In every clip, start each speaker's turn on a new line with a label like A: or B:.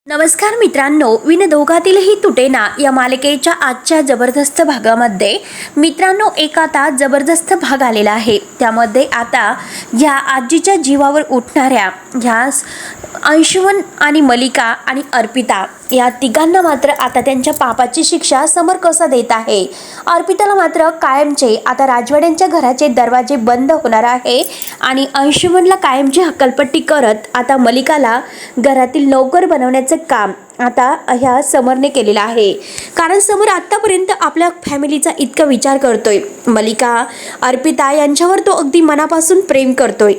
A: नमस्कार मित्रांनो, विनदोघातीलही तुटेना या मालिकेच्या आजच्या जबरदस्त भागामध्ये मित्रांनो एक आता जबरदस्त भाग आलेला आहे। त्यामध्ये आता या आजीच्या जीवावर उठणाऱ्या ह्या अंशुमन आणि मलिका आणि अर्पिता या तिघांना मात्र आता त्यांच्या पापाची शिक्षा समर कसा देत आहे। अर्पिताला मात्र कायमचे आता राजवाड्यांच्या घराचे दरवाजे बंद होणार आहे आणि अंशुमनला कायमची हक्कलपट्टी करत आता मलिकाला घरातील नोकर बनवण्याचे काम आता ह्या समरने केलेला आहे। कारण समर आतापर्यंत आपल्या फॅमिलीचा इतका विचार करतोय, मलिका अर्पिता यांच्यावर तो अगदी मनापासून प्रेम करतोय,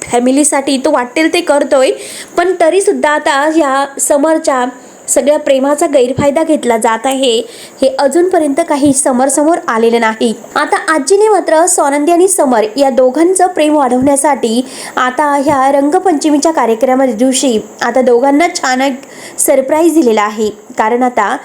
A: फॅमिलीसाठी तो वाटेल ते करतोय, पण तरी सुद्धा आता ह्या समरच्या सगळ्या प्रेमाचा गैरफायदा घेतला जात आहे हे अजूनपर्यंत काही समोर आलेले नाही। आता आजीने मात्र स्वानंदी आणि समर या दोघांचं प्रेम वाढवण्यासाठी आता ह्या रंगपंचमीच्या कार्यक्रमाच्या दिवशी आता दोघांना छान एक सरप्राईज दिलेला आहे। कारण आता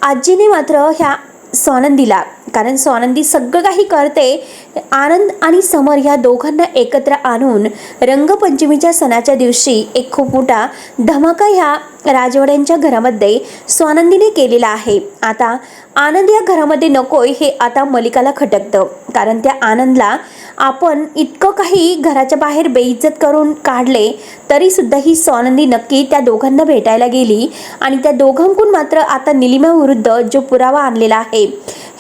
A: आजीने मात्र ह्या स्वानंदीला, कारण स्वानंदी सगळं काही करते, आनंद आणि समर या दोघांना एकत्र आणून रंगपंचमीच्या सणाच्या दिवशी एक खूप मोठा धमाका ह्या राजवाड्यांच्या घरामध्ये स्वानंदीने केलेला आहे। आता आनंद या घरामध्ये नकोय हे आता मलिकाला खटकतं, कारण त्या आनंदला आपण इतकं काही घराच्या बाहेर बेइज्जत करून काढले तरी सुद्धा ही स्वानंदी नक्की त्या दोघांना भेटायला गेली आणि त्या दोघांकडून मात्र आता निलिमाविरुद्ध जो पुरावा आणलेला आहे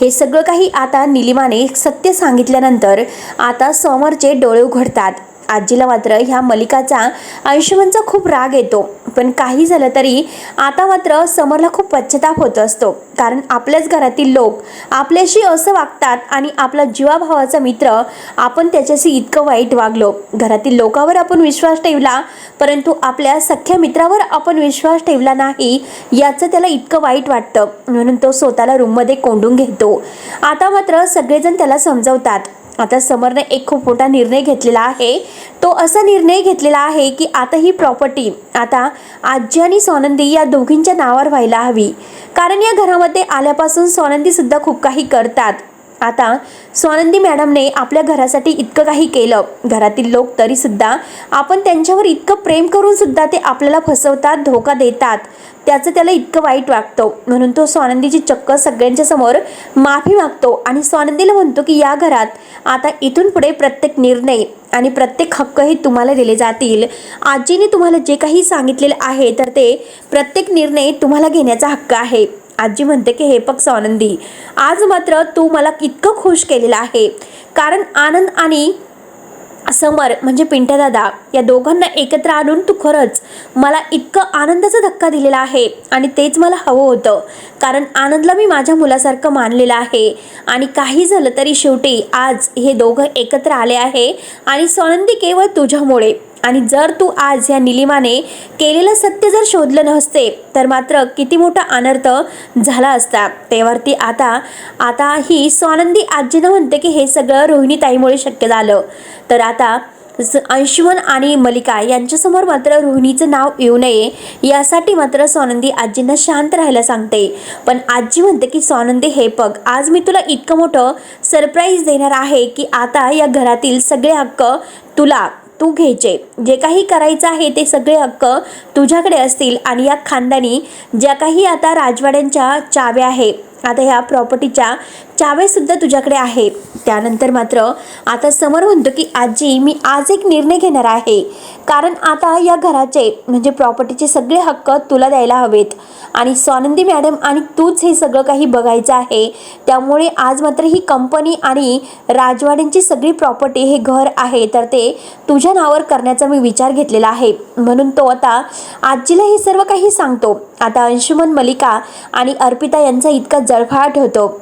A: हे सगळं काही आता निलिमाने सत्य सांगितल्यानंतर आता समरचे डोळे उघडतात। आजीला मात्र ह्या मलिकाचा अंशुमनचा खूप राग येतो, पण काही झालं तरी आता मात्र समरला खूप पश्चाताप होत असतो, कारण आपल्याच घरातील लोक आपल्याशी असं वागतात आणि आपला जीवाभावाचा मित्र आपण त्याच्याशी इतकं वाईट वागलो, घरातील लोकांवर आपण विश्वास ठेवला परंतु आपल्या सख्या मित्रावर आपण विश्वास ठेवला नाही याचं त्याला इतकं वाईट वाटतं, म्हणून तो स्वतःला रूममध्ये कोंडून घेतो। आता मात्र सगळेजण त्याला समजवतात। आता समरने एक खूप मोठा निर्णय घेतलेला आहे, तो असा निर्णय घेतलेला आहे की आता ही प्रॉपर्टी आता आजी आणि स्वानंदी या दोघींच्या नावावर व्हायला हवी, कारण या घरामध्ये आल्यापासून स्वानंदी सुद्धा खूप काही करतात। आता स्वानंदी मॅडमने आपल्या घरासाठी इतकं काही केलं, घरातील लोक तरी सुद्धा आपण त्यांच्यावर इतकं प्रेम करून सुद्धा ते आपल्याला फसवतात, धोका देतात, त्याचं त्याला इतकं वाईट वाटतं, म्हणून तो स्वानंदीची चक्क सगळ्यांच्या समोर माफी मागतो आणि स्वानंदीला म्हणतो की या घरात आता इथून पुढे प्रत्येक निर्णय आणि प्रत्येक हक्क हे तुम्हाला दिले जातील। आजीने तुम्हाला जे काही सांगितलेलं आहे तर ते प्रत्येक निर्णय तुम्हाला घेण्याचा हक्क आहे। आजी म्हणते की हे बघ स्वानंदी, आज मात्र तू मला इतकं खुश केलेलं आहे, कारण आनंद आणि समर म्हणजे पिंट्या दादा या दोघांना एकत्र आणून तू खरंच मला इतकं आनंदाचा धक्का दिलेला आहे आणि तेच मला हवं होतं, कारण आनंदला मी माझ्या मुलासारखं मानलेलं आहे आणि काही झालं तरी शेवटी आज हे दोघं एकत्र आले आहे आणि स्वानंदी केवळ तुझ्यामुळे। आणि जर तू आज या निलिमाने केलेलं सत्य जर शोधलं नसते तर मात्र किती मोठा अनर्थ झाला असता। त्यावरती आता ही स्वानंदी आजीनं म्हणते की हे सगळं रोहिणीताईमुळे शक्य झालं, तर आता अंशुमन आणि मलिका यांच्यासमोर मात्र रोहिणीचं नाव येऊ नये यासाठी मात्र स्वानंदी आजींना शांत राहायला सांगते। पण आजी म्हणते की स्वानंदी हे बघ, आज मी तुला इतकं मोठं सरप्राईज देणार आहे की आता या घरातील सगळे हक्क तू घ्यायचे, जे काही करायचं आहे ते सगळे हक्क तुझ्याकडे असतील आणि या खानदानी ज्या काही आता राजवाड्यांच्या चाव्या आहे, आता ह्या प्रॉपर्टीच्या चाव्या सुद्धा तुझ्याकडे आहे। त्यानंतर मात्र आता समर म्हणतो की आजी मी आज एक निर्णय घेणार आहे, कारण आता या घराचे म्हणजे प्रॉपर्टीचे सगळे हक्क तुला द्यायला हवेत आणि स्वानंदी मॅडम आणि तूच हे सगळं काही बघायचं आहे, त्यामुळे आज मात्र ही कंपनी आणि राजवाड्यांची सगळी प्रॉपर्टी हे घर आहे तर ते तुझ्या नावावर करण्याचा मी विचार घेतलेला आहे, म्हणून तो आता आजीला हे सर्व काही सांगतो। आता अंशुमन, मलिका आणि अर्पिता यांचा इतका जळफाट होतो।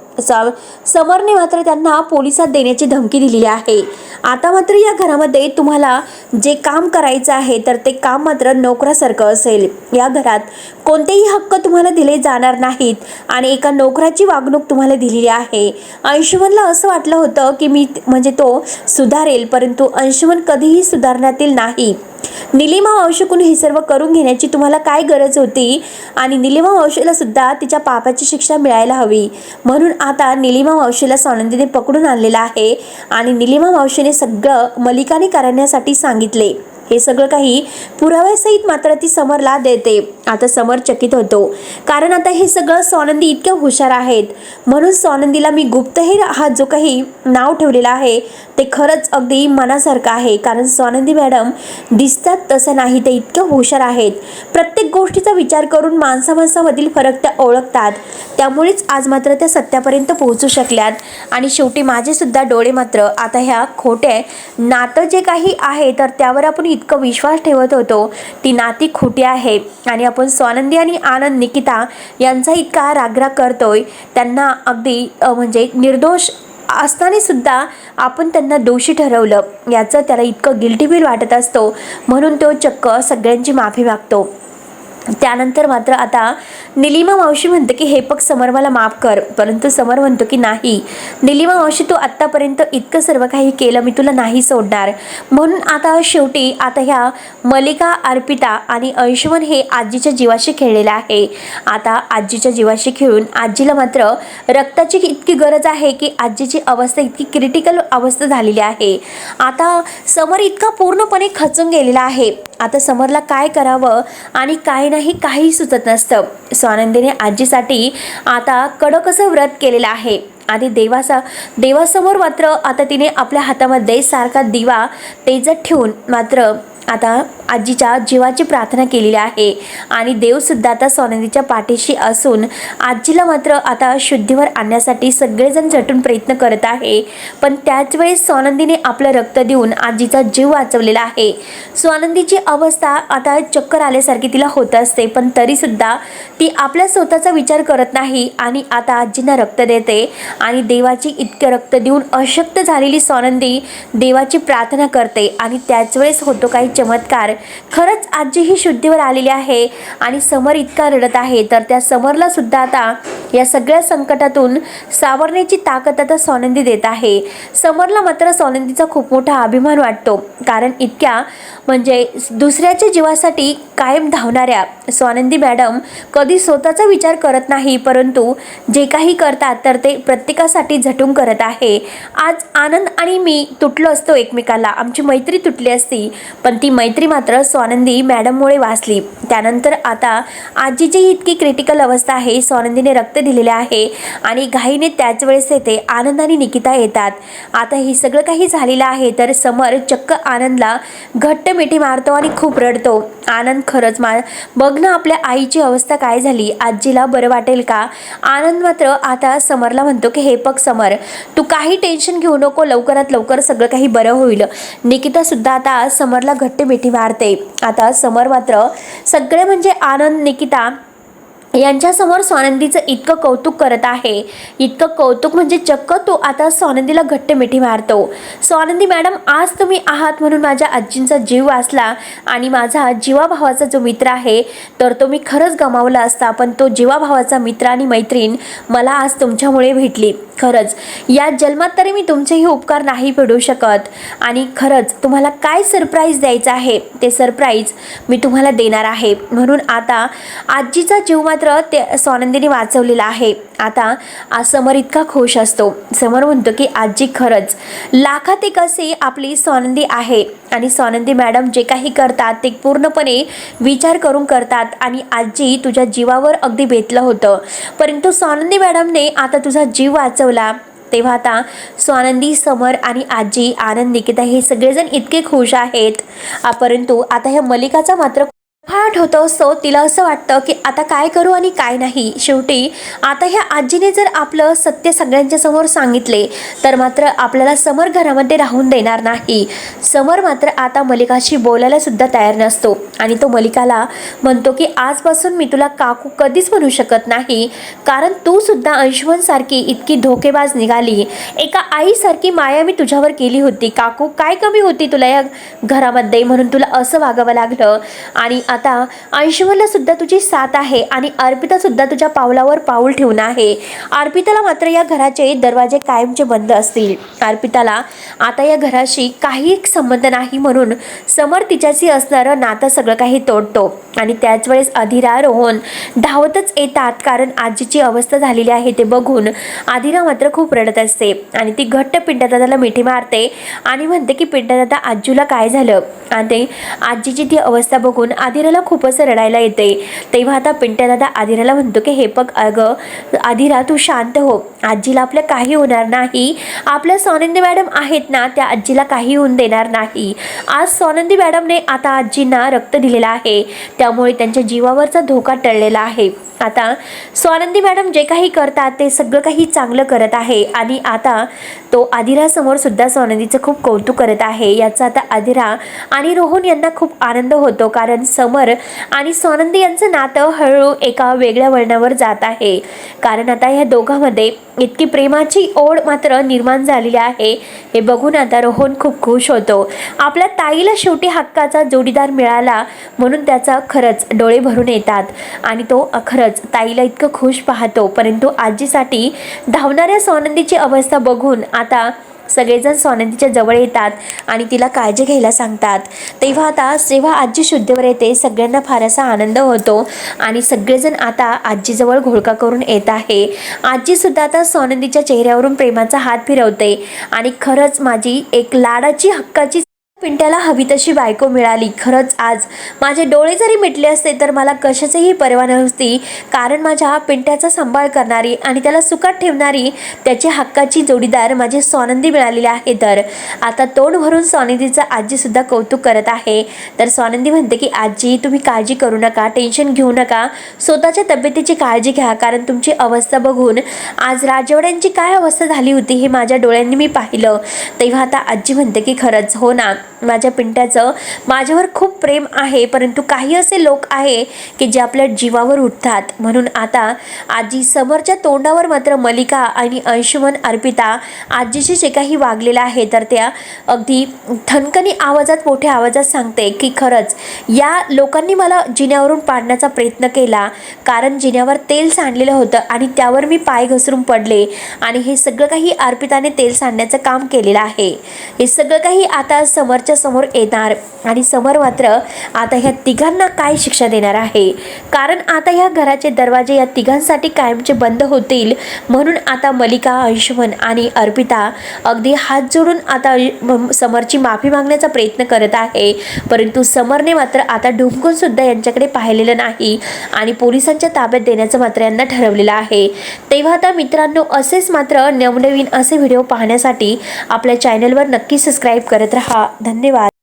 A: समरने मात्र त्यांना पोलिसात देण्याची धमकी दिलेली आहे। आता मात्र या घरामध्ये तुम्हाला जे काम करायचं आहे तर ते काम मात्र नोकरासारखं असेल, या घरात कोणतेही हक्क तुम्हाला दिले जाणार नाहीत आणि एका नोकराची वागणूक तुम्हाला दिलेली आहे। अंशुमनला असं वाटलं होतं की मी म्हणजे तो सुधारेल, परंतु अंशुमन कधीही सुधारण्यातील नाही। निलिमा मावशीकडून हे सर्व करून घेण्याची तुम्हाला काय गरज होती आणि निलिमा मावशीला सुद्धा तिच्या पापाची शिक्षा मिळायला हवी, म्हणून आता निलिमा मावशीला स्वानंदीने पकडून आणलेला आहे आणि निलिमा मावशीने सगळं मलिकाने करण्यासाठी सांगितले। हे सगळं काही पुराव्यासहित मात्र ती समरला देते. आता समर चकित होतो, कारण आता हे सगळं स्वानंदी इतक्या हुशार आहेत. म्हणून स्वानंदीला मी गुप्तहेर हा जो काही नाव ठेवलेला आहे ते खरंच अगदी मनासारखं आहे. कारण स्वानंदी मॅडम दिसतात तसं नाही, ते इतक्या हुशार आहेत. प्रत्येक गोष्टीचा विचार करून माणसामधील फरक त्या ओळखतात. त्यामुळेच आज मात्र त्या सत्यापर्यंत पोहोचू शकल्यात. आणि शेवटी माझे सुद्धा डोळे मात्र आता ह्या खोटे नातं जे काही आहे तर त्यावर आपण इतकं विश्वास ठेवत होतो, ती नाती खोटी आहे. आणि आपण स्वानंदी आणि आनंद निकिता यांचा इतका रागराग करतोय, त्यांना अगदी म्हणजे निर्दोष असताना सुद्धा आपण त्यांना दोषी ठरवलं, याचं त्याला इतकं गिल्टी फील वाटत असतो. म्हणून तो चक्क सगळ्यांची माफी मागतो. त्यानंतर मात्र आता निलिमा मावशी म्हणते की हे बघ समर, मला माफ कर. परंतु समर म्हणतो की नाही निलिमा मावशी, तू आत्तापर्यंत इतकं सर्व काही केलं, मी तुला नाही सोडणार. म्हणून आता शेवटी आता ह्या मलिका, अर्पिता आणि अंशुमन हे आजीच्या जीवाशी खेळलेलं आहे. आता आजीच्या जीवाशी खेळून आजीला मात्र रक्ताची इतकी गरज आहे की आजीची अवस्था इतकी क्रिटिकल अवस्था झालेली आहे. आता समर इतका पूर्णपणे खचून गेलेला आहे. आता समरला काय करावं आणि काय नाही काही सुचत नसतं. स्वानंदीने आजीसाठी आता कडक असं व्रत केलेलं आहे. आणि देवासमोर मात्र आता तिने आपल्या हातामध्ये सारखा दिवा तेजत ठेवून मात्र आता आजीच्या जीवाची प्रार्थना केलेली आहे. आणि देवसुद्धा आता स्वानंदीच्या पाठीशी असून आजीला मात्र आता शुद्धीवर आणण्यासाठी सगळेजण झटून प्रयत्न करत आहे. पण त्याच वेळेस स्वानंदीने आपलं रक्त देऊन आजीचा जीव वाचवलेला आहे. स्वानंदीची अवस्था आता चक्कर आल्यासारखी तिला होत असते, पण तरीसुद्धा ती आपल्या स्वतःचा विचार करत नाही आणि आता आजींना रक्त देते. आणि देवाची इतकं रक्त देऊन अशक्त झालेली स्वानंदी देवाची प्रार्थना करते. आणि त्याच वेळेस होतो काही चमत्कार. खरंच आजी ही शुद्धीवर आलेली आहे. आणि समर इतका रडत आहे, तर त्या समरला सुद्धा आता या सगळ्या संकटातून सावरण्याची ताकद आता स्वानंदी देत आहे. समरला मात्र स्वानंदीचा खूप मोठा अभिमान वाटतो, कारण इतक्या म्हणजे दुसऱ्याच्या जीवासाठी कायम धावणाऱ्या स्वानंदी मॅडम कधी स्वतःचा विचार करत नाही, परंतु जे काही करतात तर ते प्रत्येकासाठी झटून करत आहे. आज आनंद आणि मी तुटलो असतो एकमेकाला, आमची मैत्री तुटली असती, पण ती मैत्री मात्र स्वानंदी मॅडममुळे वाचली. त्यानंतर आता आजीची इतकी क्रिटिकल अवस्था आहे, स्वानंदीने रक्त दिलेले आहे आणि घाईने त्याच वेळेस येते आनंद आणि निकिता येतात. आता हे सगळं काही झालेलं आहे तर समर चक्क आनंदला घट्ट मिठी मारतो आणि खूप रडतो. आनंद खरंच बघ ना आपल्या आईची अवस्था काय झाली, आजीला बरं वाटेल का? आनंद मात्र आता समरला म्हणतो की हे बघ समर, तू काही टेन्शन घेऊ नको, लवकरात लवकर सगळं काही बरं होईल. निकिता सुद्धा आता समरला घट्ट मिठी मारते. आता समर मात्र सगळे म्हणजे आनंद, निकिता यांच्यासमोर स्वानंदीचं इतकं कौतुक करत आहे, इतकं कौतुक म्हणजे चक्क तो आता स्वानंदीला घट्ट मिठी मारतो. स्वानंदी मॅडम, आज तुम्ही आहात म्हणून माझ्या आजींचा जीव वाचला आणि माझा जीवाभावाचा जो मित्र आहे तर तो मी खरंच गमावला असता, पण तो जीवाभावाचा मित्र आणि मैत्रीण मला आज तुमच्यामुळे भेटली. खरंच या जन्मात तरी मी तुमचेही उपकार नाही फेडू शकत. आणि खरंच तुम्हाला काय सरप्राईज द्यायचं आहे ते सरप्राईज मी तुम्हाला देणार आहे. म्हणून आता आजीचा जीव मात्र ते स्वानंदीने वाचवलेला आहे. आता समर इतका खुश असतो. समर म्हणतो की आजी खरंच लाखात एक अशी आपली स्वानंदी आहे आणि स्वानंदी मॅडम जे काही करतात ते पूर्णपणे विचार करून करतात. आणि आजी तुझ्या जीवावर अगदी बेतलं होतं, परंतु स्वानंदी मॅडमने आता तुझा जीव वाचवला. तेव्हा आता स्वानंदी, समर आणि आजी, आनंद, निकिता हे सगळेजण इतके खुश आहेत. परंतु आता ह्या मलिकाचा मात्र फाट होतो असतो. तिला असं वाटतं की आता काय करू आणि काय नाही. शेवटी आता ह्या आजीने जर आपलं सत्य सगळ्यांच्या समोर सांगितले तर मात्र आपल्याला समर घरामध्ये राहून देणार नाही. समर मात्र आता मलिकाशी बोलायला सुद्धा तयार नसतो आणि तो मलिकाला म्हणतो की आजपासून मी तुला काकू कधीच म्हणू शकत नाही, कारण तू सुद्धा अंशुमनसारखी इतकी धोकेबाज निघाली. एका आईसारखी माया मी तुझ्यावर केली होती. काकू काय कमी होती तुला या घरामध्ये, म्हणून तुला असं वागावं लागलं. आणि आता अंशुमनला सुद्धा तुझी साथ आहे आणि अर्पिता सुद्धा तुझ्या पावलावर पाऊल ठेवून आहे. अर्पिताला मात्र या घराचे दरवाजे कायमचे बंद असतील. अर्पिताला आता या घराशी काही संबंध नाही म्हणून समर तिच्याशी असणारं नातं सगळं काही तोडतो. आणि त्याच वेळेस अधिरा, रोहन धावतच येतात, कारण आजीची अवस्था झालेली आहे ते बघून अधिरा मात्र खूप रडत असते. आणि ती घट्ट पिंट्यादादाला मिठी मारते आणि म्हणते की पिंट्यादादा, आजूला काय झालं. आणि आजीची ती अवस्था बघून अधिराला खूपच रडायला येते. तेव्हा आता पिंट्यादादा अधिराला म्हणतो की हे बघ अगं अधिरा, तू शांत हो, आजीला आपल्या काही होणार नाही. आपल्या सोनंदी मॅडम आहेत ना, त्या आजीला काही होऊन देणार नाही. आज सोनंदी मॅडमने आता आजींना रक्त दिलेलं आहे, त्यामुळे त्यांच्या जीवावरचा धोका टळलेला आहे. आता स्वानंदी मॅडम जे काही करतात ते सगळं काही चांगलं करत आहे. आणि आता तो अधिरासमोर सुद्धा स्वानंदीचं खूप कौतुक करत आहे. याचा आता अधिरा आणि रोहन यांना खूप आनंद होतो, कारण समर आणि स्वानंदी यांचं नातं हळूहळू एका वेगळ्या वळणावर जात आहे. कारण आता ह्या दोघांमध्ये इतकी प्रेमाची ओढ मात्र निर्माण झालेली आहे. हे बघून आता रोहन खूप खुश होतो. आपल्या ताईला शेवटी हक्काचा जोडीदार मिळाला म्हणून त्याचा खरंच डोळे भरून येतात आणि तो खरंच ताईला इतकं खुश पाहतो. परंतु आजीसाठी धावणाऱ्या स्वानंदीची अवस्था बघून आता सगळेजण स्वानंदीच्या जवळ येतात आणि तिला काळजी घ्यायला सांगतात. तेव्हा जेव्हा आजी शुद्धीवर येते सगळ्यांना फार असा आनंद होतो आणि सगळेजण आता आजीजवळ घोळका करून येत आहे. आजीसुद्धा आता स्वानंदीच्या चेहऱ्यावरून प्रेमाचा हात फिरवते आणि खरंच माझी एक लाडाची हक्काची पिंट्याला हवी तशी बायको मिळाली. खरंच आज माझे डोळे जरी मिटले असते तर मला कशाचीही पर्वा नसती, कारण माझ्या पिंट्याचा सांभाळ करणारी आणि त्याला सुखात ठेवणारी त्याची हक्काची जोडीदार माझी स्वानंदी मिळालेली आहे. तर आता तोंड भरून स्वानंदीचं आजीसुद्धा कौतुक करत आहे. तर स्वानंदी म्हणते की आजी, तुम्ही काळजी करू नका, टेन्शन घेऊ नका, स्वतःच्या तब्येतीची काळजी घ्या, कारण तुमची अवस्था बघून आज राजवाड्यांची काय अवस्था झाली होती हे माझ्या डोळ्यांनी मी पाहिलं. तेव्हा आता आजी म्हणते की खरंच हो ना, माझ्या पिंट्याचं माझ्यावर खूप प्रेम आहे, परंतु काही असे लोक आहे की जे आपल्या जीवावर उठतात. म्हणून आता आजी समोरच्या तोंडावर मात्र मलिका आणि अंशुमन, अर्पिता आजीशी जे काही वागलेलं आहे तर त्या अगदी ठणकणी आवाजात, मोठ्या आवाजात सांगते की खरंच या लोकांनी मला जिन्यावरून पाडण्याचा प्रयत्न केला, कारण जिन्यावर तेल सांडलेलं होतं आणि त्यावर मी पाय घसरून पडले आणि हे सगळं काही अर्पिताने तेल सांडण्याचं काम केलेलं आहे. हे सगळं काही आता समोरच्या समोर येणार आणि समर मात्र आता ह्या तिघांना काय शिक्षा देणार आहे, कारण आता ह्या घराचे दरवाजे या तिघांसाठी कायमचे बंद होतील. म्हणून आता मलिका, अंशुमन आणि अर्पिता अगदी हात जोडून आता समरची माफी मागण्याचा प्रयत्न करत आहे. परंतु समरने मात्र आता ढुंकून सुद्धा यांच्याकडे पाहिलेलं नाही आणि पोलिसांच्या ताब्यात देण्याचं मात्र यांना ठरवलेलं आहे. तेव्हा आता मित्रांनो, असेच मात्र नवनवीन असे व्हिडिओ पाहण्यासाठी आपल्या चॅनलवर नक्की सबस्क्राईब करत राहा. धन्यवाद.